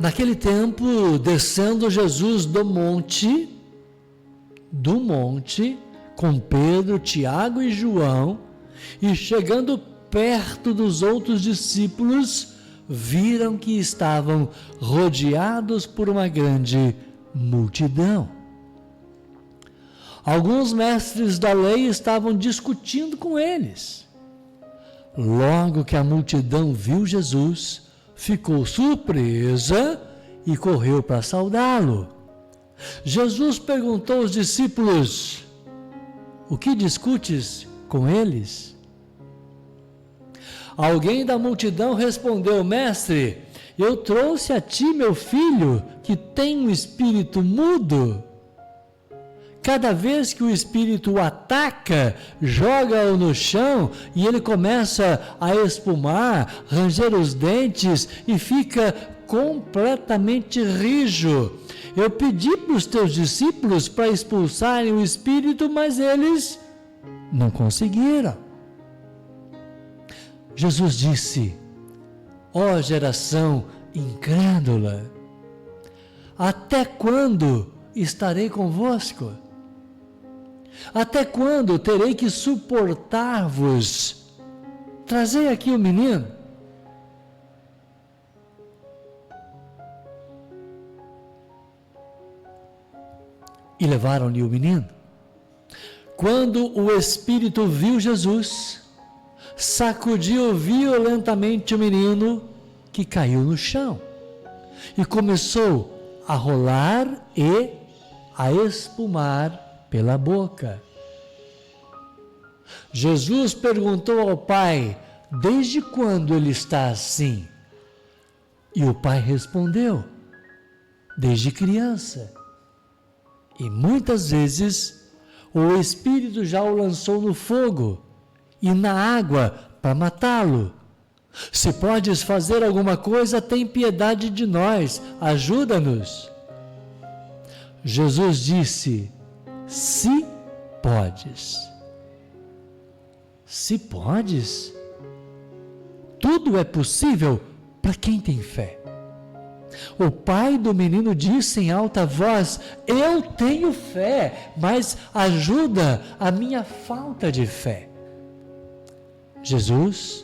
Naquele tempo, descendo Jesus do monte, com Pedro, Tiago e João, e chegando perto dos outros discípulos, viram que estavam rodeados por uma grande multidão. Alguns mestres da lei estavam discutindo com eles. Logo que a multidão viu Jesus, ficou surpresa e correu para saudá-lo. Jesus perguntou aos discípulos: o que discutes com eles? Alguém da multidão respondeu: mestre, eu trouxe a ti meu filho, que tem um espírito mudo. Cada vez que o espírito o ataca, joga-o no chão e ele começa a espumar, ranger os dentes e fica completamente rijo. Eu pedi para os teus discípulos para expulsarem o espírito, mas eles não conseguiram. Jesus disse: ó geração incrédula, até quando estarei convosco? Até quando terei que suportar-vos? Trazei aqui o menino. E levaram-lhe o menino. Quando o espírito viu Jesus, sacudiu violentamente o menino, que caiu no chão, e começou a rolar e a espumar pela boca. Jesus perguntou ao pai: desde quando ele está assim? E o pai respondeu: desde criança. E muitas vezes o espírito já o lançou no fogo e na água para matá-lo. Se podes fazer alguma coisa, tem piedade de nós, ajuda-nos. Jesus disse: se podes. Se podes? Tudo é possível para quem tem fé. O pai do menino disse em alta voz: eu tenho fé, mas ajuda a minha falta de fé. Jesus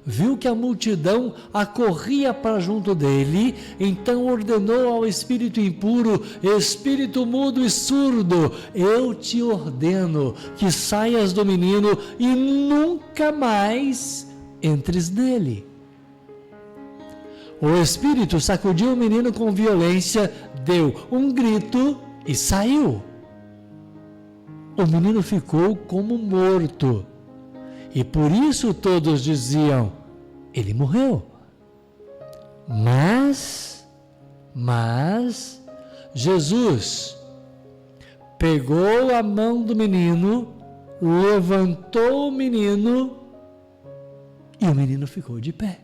viu que a multidão acorria para junto dele, então ordenou ao espírito impuro: espírito mudo e surdo, eu te ordeno que saias do menino e nunca mais entres nele. O espírito sacudiu o menino com violência, deu um grito e saiu. O menino ficou como morto. E por isso todos diziam: ele morreu. Mas Jesus pegou a mão do menino, levantou o menino e o menino ficou de pé.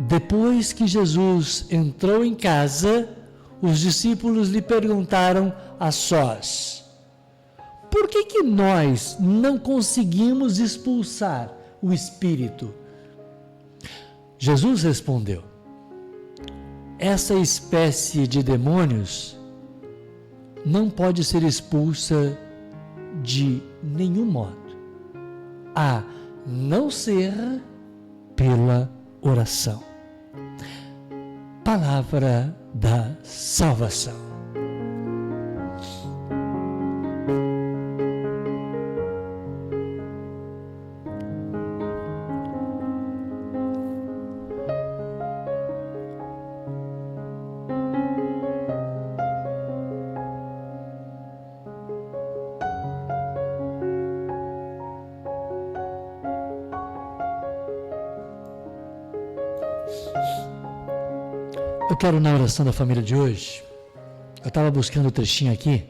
Depois que Jesus entrou em casa, os discípulos lhe perguntaram a sós: por que nós não conseguimos expulsar o espírito? Jesus respondeu: essa espécie de demônios não pode ser expulsa de nenhum modo, a não ser pela oração. Palavra da salvação. Eu quero, na oração da família de hoje, eu estava buscando o trechinho aqui,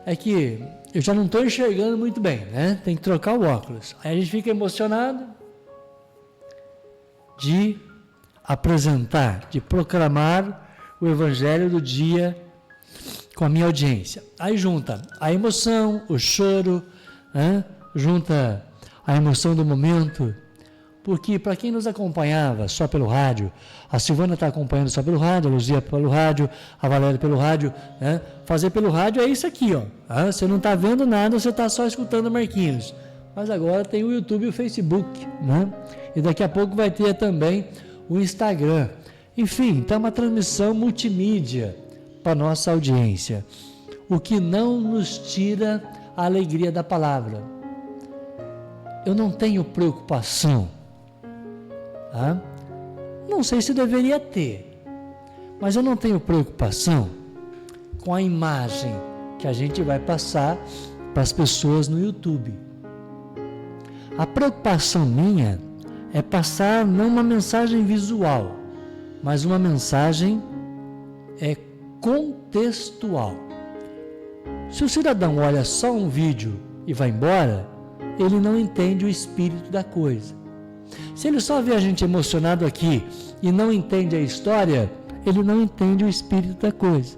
é que eu já não estou enxergando muito bem, né? Tem que trocar o óculos. Aí a gente fica emocionado de apresentar, de proclamar o evangelho do dia com a minha audiência. Aí junta a emoção, o choro, né? Junta a emoção do momento, Porque para quem nos acompanhava só pelo rádio, a Silvana está acompanhando só pelo rádio, a Luzia pelo rádio, a Valéria pelo rádio, né? Fazer pelo rádio é isso aqui, ó. Você não está vendo nada, você está só escutando Marquinhos. Mas agora tem o YouTube e o Facebook, né? E daqui a pouco vai ter também o Instagram. Enfim, está uma transmissão multimídia para nossa audiência. O que não nos tira a alegria da palavra. Eu não tenho preocupação. Não sei se deveria ter, mas eu não tenho preocupação com a imagem que a gente vai passar para as pessoas no YouTube. A preocupação minha é passar não uma mensagem visual, mas uma mensagem contextual. Se o cidadão olha só um vídeo e vai embora, ele não entende o espírito da coisa. Se ele só vê a gente emocionado aqui e não entende a história, ele não entende o espírito da coisa.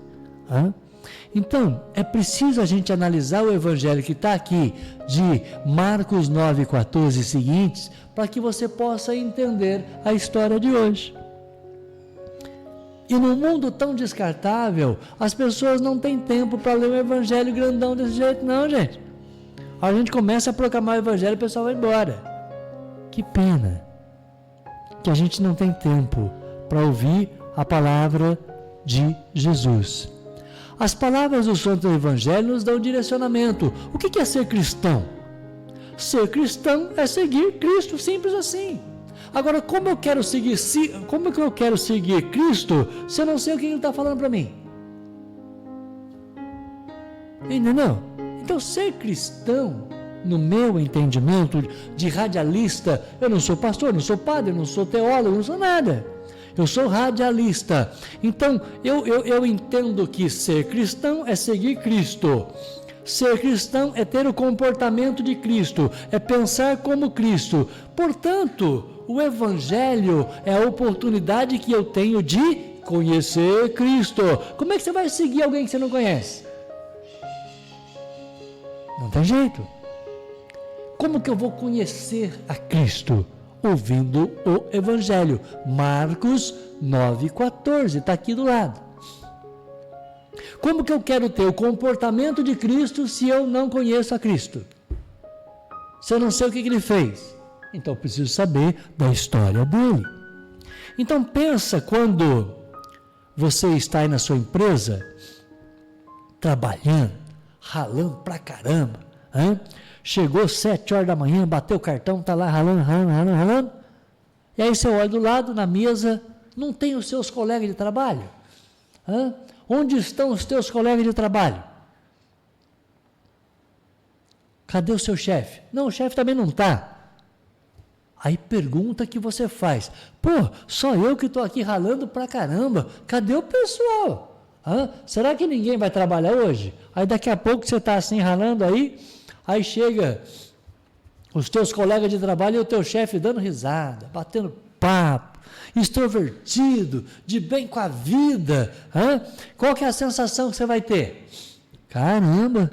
Então, é preciso a gente analisar o evangelho que está aqui, de Marcos 9,14 e seguintes, para que você possa entender a história de hoje. E num mundo tão descartável, as pessoas não têm tempo para ler o evangelho grandão desse jeito, não, gente. A gente começa a proclamar o evangelho e o pessoal vai embora. Que pena que a gente não tem tempo para ouvir a palavra de Jesus. As palavras do Santo Evangelho nos dão direcionamento. O que é ser cristão? Ser cristão é seguir Cristo, simples assim. Agora, como eu quero seguir Cristo se eu não sei o que Ele está falando para mim? Entendeu? Então, ser cristão, no meu entendimento de radialista, eu não sou pastor, não sou padre, não sou teólogo, não sou nada. Eu sou radialista. Então, eu entendo que ser cristão é seguir Cristo. Ser cristão é ter o comportamento de Cristo, é pensar como Cristo. Portanto, o Evangelho é a oportunidade que eu tenho de conhecer Cristo. Como é que você vai seguir alguém que você não conhece? Não tem jeito. Como que eu vou conhecer a Cristo? Ouvindo o Evangelho. Marcos 9,14, está aqui do lado. Como que eu quero ter o comportamento de Cristo se eu não conheço a Cristo? Se eu não sei o que Ele fez? Então eu preciso saber da história dele. Então pensa quando você está aí na sua empresa, trabalhando, ralando pra caramba, chegou 7 horas da manhã, bateu o cartão, está lá ralando, e aí você olha do lado, na mesa, não tem os seus colegas de trabalho? Onde estão os teus colegas de trabalho? Cadê o seu chefe? Não, o chefe também não está. Aí pergunta que você faz, só eu que estou aqui ralando pra caramba, cadê o pessoal? Será que ninguém vai trabalhar hoje? Aí daqui a pouco você está assim ralando aí chega os teus colegas de trabalho e o teu chefe dando risada, batendo papo, extrovertido, de bem com a vida. Qual que é a sensação que você vai ter? Caramba,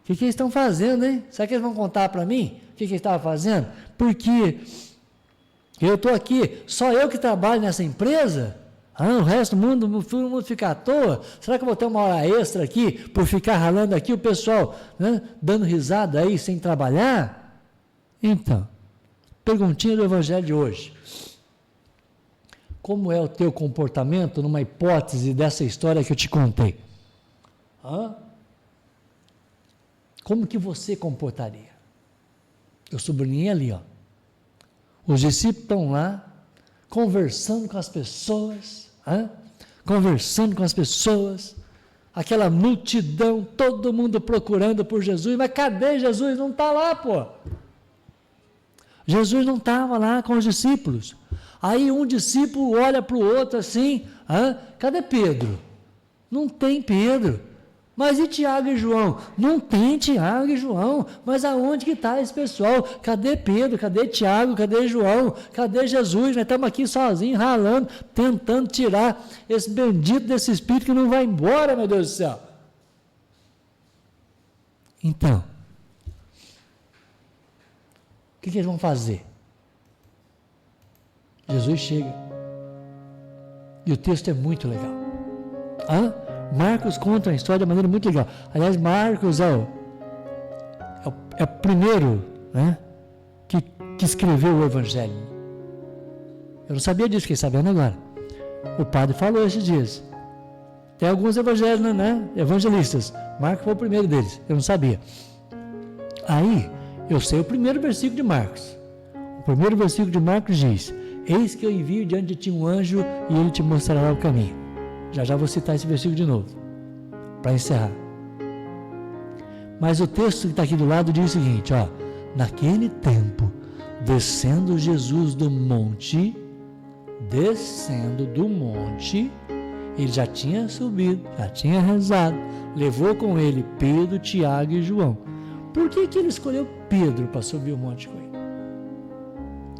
o que eles estão fazendo, hein? Será que eles vão contar para mim o que eles estavam fazendo? Porque eu estou aqui, só eu que trabalho nessa empresa? O resto do mundo, todo mundo fica à toa? Será que eu vou ter uma hora extra aqui, por ficar ralando aqui, o pessoal dando risada aí, sem trabalhar? Então, perguntinha do Evangelho de hoje. Como é o teu comportamento numa hipótese dessa história que eu te contei? Como que você comportaria? Eu sublinhei ali, Os discípulos estão lá, conversando com as pessoas, aquela multidão, todo mundo procurando por Jesus, mas cadê Jesus? Não está lá, Jesus não estava lá com os discípulos. Aí um discípulo olha para o outro assim, cadê Pedro? Não tem Pedro. Mas e Tiago e João? Não tem Tiago e João. Mas aonde que está esse pessoal? Cadê Pedro? Cadê Tiago? Cadê João? Cadê Jesus? Nós estamos aqui sozinhos, ralando, tentando tirar esse bendito desse espírito que não vai embora, meu Deus do céu. Então, o que eles vão fazer? Jesus chega. E o texto é muito legal. Marcos conta a história de maneira muito legal. Aliás, Marcos é o primeiro, né, que escreveu o Evangelho. Eu não sabia disso, fiquei sabendo agora. O padre falou esses dias. Tem alguns evangelhos, né, evangelistas. Marcos foi o primeiro deles, eu não sabia. Aí, eu sei o primeiro versículo de Marcos. O primeiro versículo de Marcos diz: eis que eu envio diante de ti um anjo e ele te mostrará o caminho. Já vou citar esse versículo de novo, para encerrar. Mas o texto que está aqui do lado diz o seguinte, naquele tempo, descendo Jesus do monte, ele já tinha subido, já tinha rezado, levou com ele Pedro, Tiago e João. Por que ele escolheu Pedro para subir o monte com ele?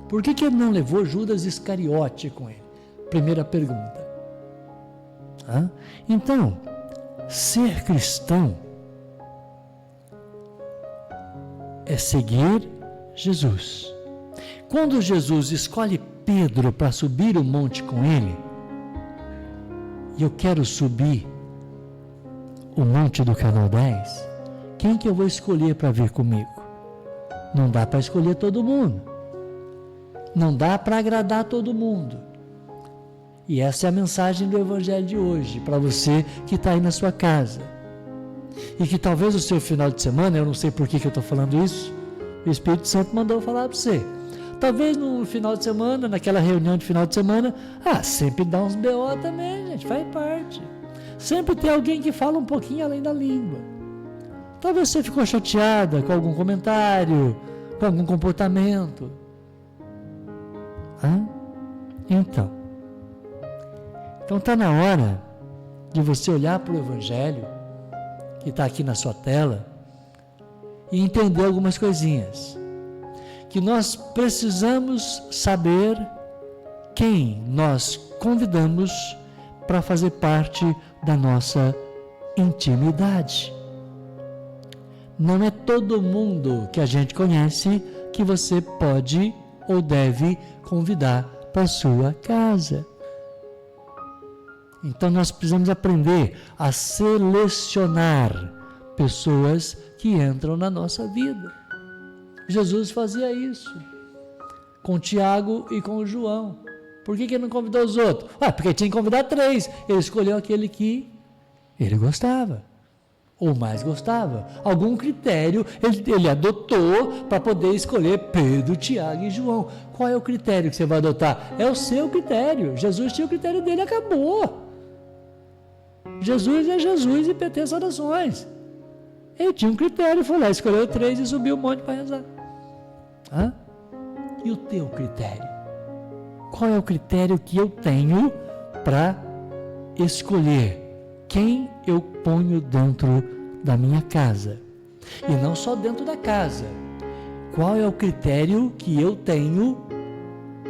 Por que ele não levou Judas Iscariote com ele? Primeira pergunta. Então, ser cristão é seguir Jesus. Quando Jesus escolhe Pedro para subir o monte com ele, e eu quero subir o monte do Canal 10, quem que eu vou escolher para vir comigo? Não dá para escolher todo mundo. Não dá para agradar todo mundo. E essa é a mensagem do Evangelho de hoje, para você que está aí na sua casa. E que talvez o seu final de semana, eu não sei por que eu estou falando isso, o Espírito Santo mandou eu falar para você. Talvez no final de semana, naquela reunião de final de semana, sempre dá uns BO também, gente, faz parte. Sempre tem alguém que fala um pouquinho além da língua. Talvez você ficou chateada com algum comentário, com algum comportamento. Então está na hora de você olhar para o Evangelho que está aqui na sua tela e entender algumas coisinhas. Que nós precisamos saber quem nós convidamos para fazer parte da nossa intimidade. Não é todo mundo que a gente conhece que você pode ou deve convidar para a sua casa. Então nós precisamos aprender a selecionar pessoas que entram na nossa vida. Jesus fazia isso com Tiago e com João. Por que ele não convidou os outros? Porque tinha que convidar 3. Ele escolheu aquele que ele gostava, ou mais gostava. Algum critério ele adotou para poder escolher Pedro, Tiago e João. Qual é o critério que você vai adotar? É o seu critério. Jesus tinha o critério dele, acabou. Jesus é Jesus e pertence às nações. Ele tinha um critério, foi lá, escolheu 3 e subiu um monte para rezar. E o teu critério? Qual é o critério que eu tenho para escolher quem eu ponho dentro da minha casa? E não só dentro da casa. Qual é o critério que eu tenho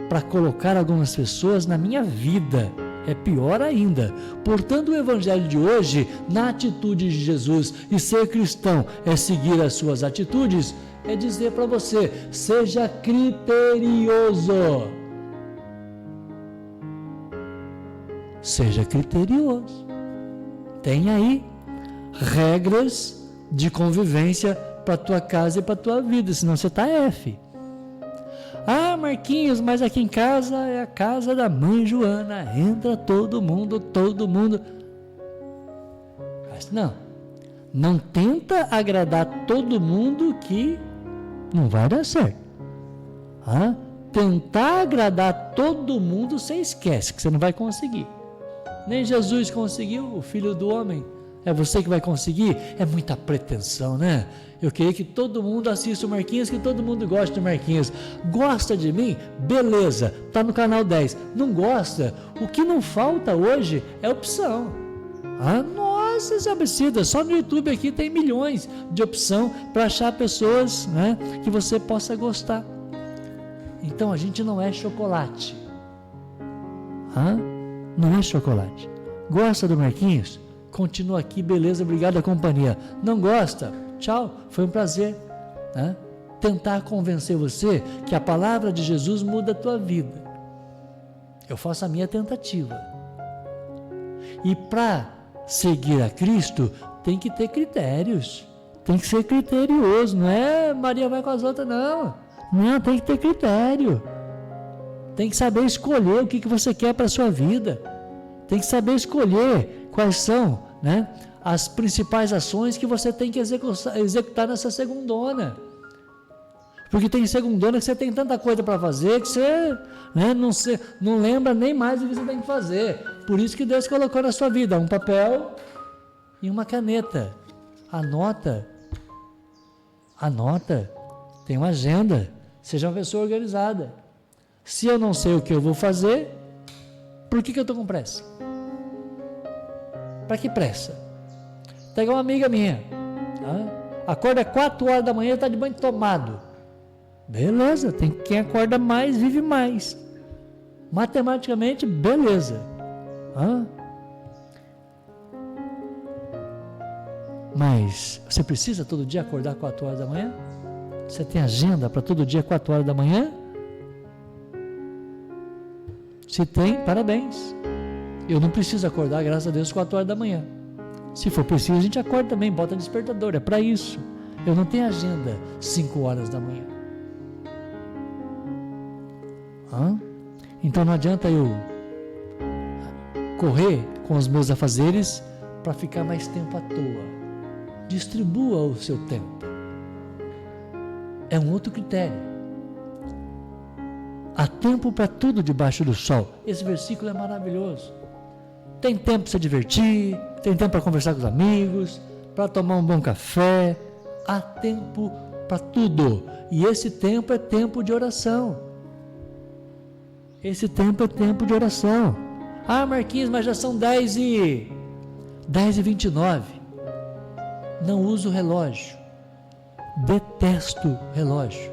para colocar algumas pessoas na minha vida? É pior ainda. Portanto, o Evangelho de hoje, na atitude de Jesus, e ser cristão é seguir as suas atitudes, é dizer para você: seja criterioso. Seja criterioso. Tem aí regras de convivência para a tua casa e para a tua vida, senão você está F. Marquinhos, mas aqui em casa é a casa da mãe Joana, entra todo mundo. Mas não tenta agradar todo mundo, que não vai dar certo. Tentar agradar todo mundo, você esquece que você não vai conseguir. Nem Jesus conseguiu, o Filho do Homem. É você que vai conseguir? É muita pretensão, né? Eu queria que todo mundo assista o Marquinhos, que todo mundo goste do Marquinhos. Gosta de mim? Beleza, tá no canal 10. Não gosta? O que não falta hoje é opção. Nossa, isso é absurdo. Só no YouTube aqui tem milhões de opção para achar pessoas, né, que você possa gostar. Então a gente não é chocolate. Não é chocolate. Gosta do Marquinhos? Continua aqui, beleza, obrigado a companhia. Não gosta? Tchau, foi um prazer. Tentar convencer você que a palavra de Jesus muda a tua vida. Eu faço a minha tentativa. E para seguir a Cristo, tem que ter critérios. Tem que ser criterioso. Não é Maria vai com as outras, não. Não, tem que ter critério. Tem que saber escolher o que você quer para a sua vida. Tem que saber escolher quais são, né, as principais ações que você tem que executar nessa segundona. Porque tem segundona que você tem tanta coisa para fazer que você, né, não lembra nem mais do que você tem que fazer. Por isso que Deus colocou na sua vida um papel e uma caneta. Anota. Tem uma agenda. Seja uma pessoa organizada. Se eu não sei o que eu vou fazer, por que eu estou com pressa? Para que pressa? Pega uma amiga minha, acorda 4 horas da manhã e está de banho tomado. Beleza, tem quem acorda mais, vive mais. Matematicamente, beleza. Mas você precisa todo dia acordar 4 horas da manhã? Você tem agenda para todo dia 4 horas da manhã? Se tem, parabéns. Eu não preciso acordar, graças a Deus, 4 horas da manhã. Se for preciso, a gente acorda também, bota despertador, é para isso. Eu não tenho agenda 5 horas da manhã. Então não adianta eu correr com os meus afazeres para ficar mais tempo à toa. Distribua o seu tempo. É um outro critério. Há tempo para tudo debaixo do sol. Esse versículo é maravilhoso. Tem tempo para se divertir, tem tempo para conversar com os amigos, para tomar um bom café. Há tempo para tudo. E esse tempo é tempo de oração. Esse tempo é tempo de oração. Marquinhos, mas já são 10h29. Não uso relógio. Detesto relógio.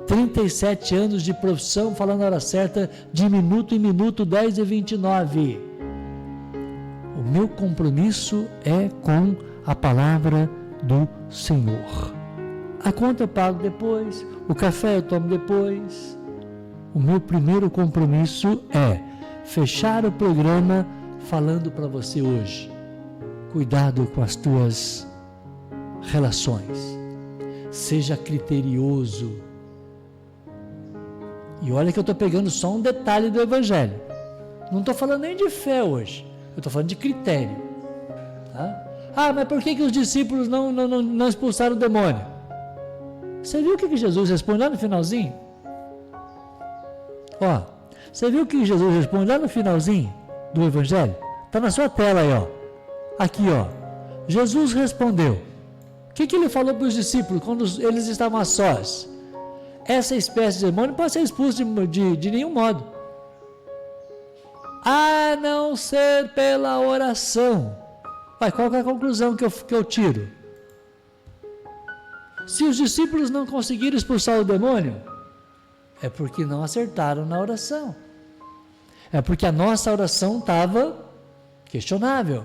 37 anos de profissão, falando a hora certa, de minuto em minuto, 10h29. O meu compromisso é com a palavra do Senhor. A conta eu pago depois, o café eu tomo depois. O meu primeiro compromisso é fechar o programa falando para você hoje. Cuidado com as tuas relações. Seja criterioso. E olha que eu estou pegando só um detalhe do Evangelho. Não estou falando nem de fé hoje. Eu estou falando de critério. Mas por que os discípulos não expulsaram o demônio? Você viu o que Jesus responde lá no finalzinho? Você viu o que Jesus responde lá no finalzinho do Evangelho? Está na sua tela aí, Aqui, Jesus respondeu. O que ele falou para os discípulos quando eles estavam a sós? Essa espécie de demônio não pode ser expulso de nenhum modo. A não ser pela oração. Qual é a conclusão que eu tiro? Se os discípulos não conseguiram expulsar o demônio, é porque não acertaram na oração. É porque a nossa oração estava questionável.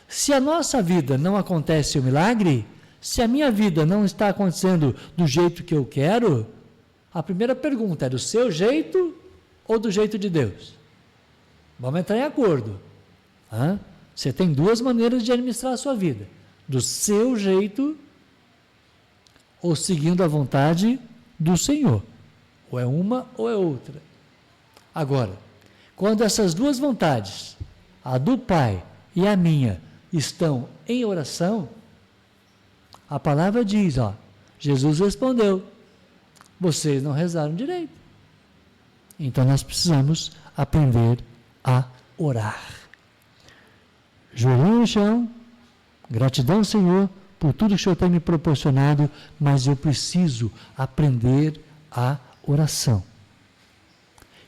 Se a nossa vida não acontece o milagre, se a minha vida não está acontecendo do jeito que eu quero, a primeira pergunta é do seu jeito ou do jeito de Deus? Vamos entrar em acordo. Você tem 2 maneiras de administrar a sua vida. Do seu jeito ou seguindo a vontade do Senhor. Ou é uma ou é outra. Agora, quando essas 2 vontades, a do Pai e a minha, estão em oração, a palavra diz, Jesus respondeu, vocês não rezaram direito. Então nós precisamos aprender a orar. Joelho no chão, gratidão, Senhor, por tudo que o Senhor tem me proporcionado, mas eu preciso aprender a oração.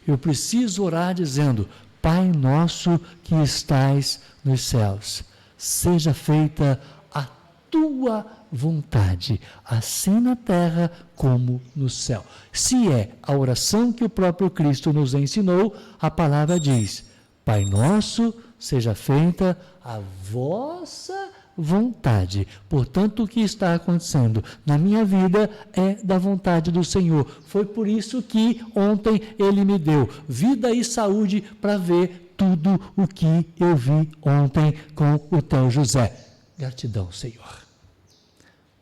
Eu preciso orar dizendo, Pai nosso que estais nos céus, seja feita a tua vontade, assim na terra como no céu. Se é a oração que o próprio Cristo nos ensinou, a palavra diz, Pai nosso, seja feita a vossa vontade. Portanto, o que está acontecendo na minha vida é da vontade do Senhor. Foi por isso que ontem Ele me deu vida e saúde para ver tudo o que eu vi ontem com o teu José. Gratidão, Senhor.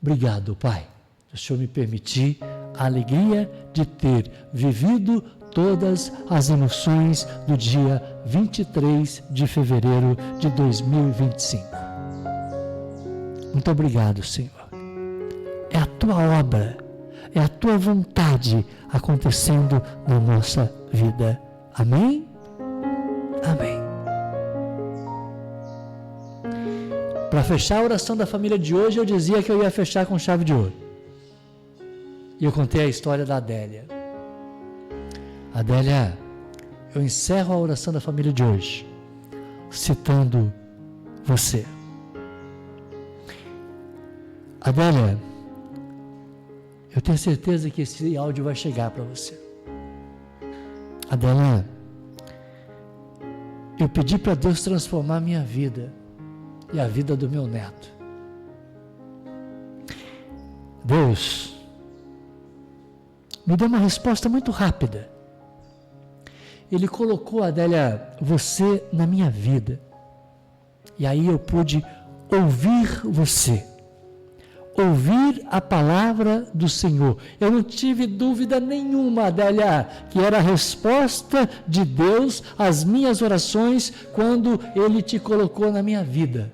Obrigado, Pai. O Senhor me permitir a alegria de ter vivido todas as emoções do dia 23 de fevereiro de 2025. Muito obrigado, Senhor. É a tua obra, é a tua vontade acontecendo na nossa vida. Amém? Amém. Para fechar a oração da família de hoje, eu dizia que eu ia fechar com chave de ouro. E eu contei a história da Adélia. Adélia, eu encerro a oração da família de hoje, citando você. Adélia, eu tenho certeza que esse áudio vai chegar para você. Adélia, eu pedi para Deus transformar a minha vida e a vida do meu neto. Deus me deu uma resposta muito rápida. Ele colocou, Adélia, você na minha vida. E aí eu pude ouvir você. Ouvir a palavra do Senhor. Eu não tive dúvida nenhuma, Adélia, que era a resposta de Deus às minhas orações quando Ele te colocou na minha vida.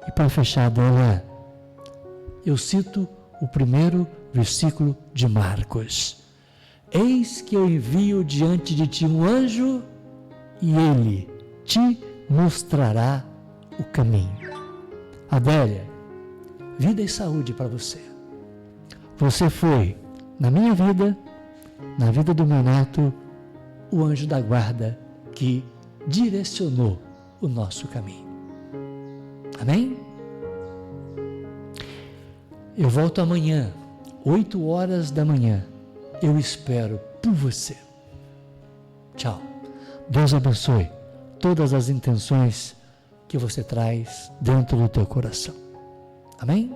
E para fechar, Adélia, eu cito o primeiro versículo de Marcos. Eis que eu envio diante de ti um anjo e ele te mostrará o caminho. Adélia, vida e saúde para você. Você foi, na minha vida, na vida do meu neto, o anjo da guarda que direcionou o nosso caminho. Amém? Eu volto amanhã, 8 horas da manhã. Eu espero por você. Tchau. Deus abençoe todas as intenções que você traz dentro do teu coração. Amém?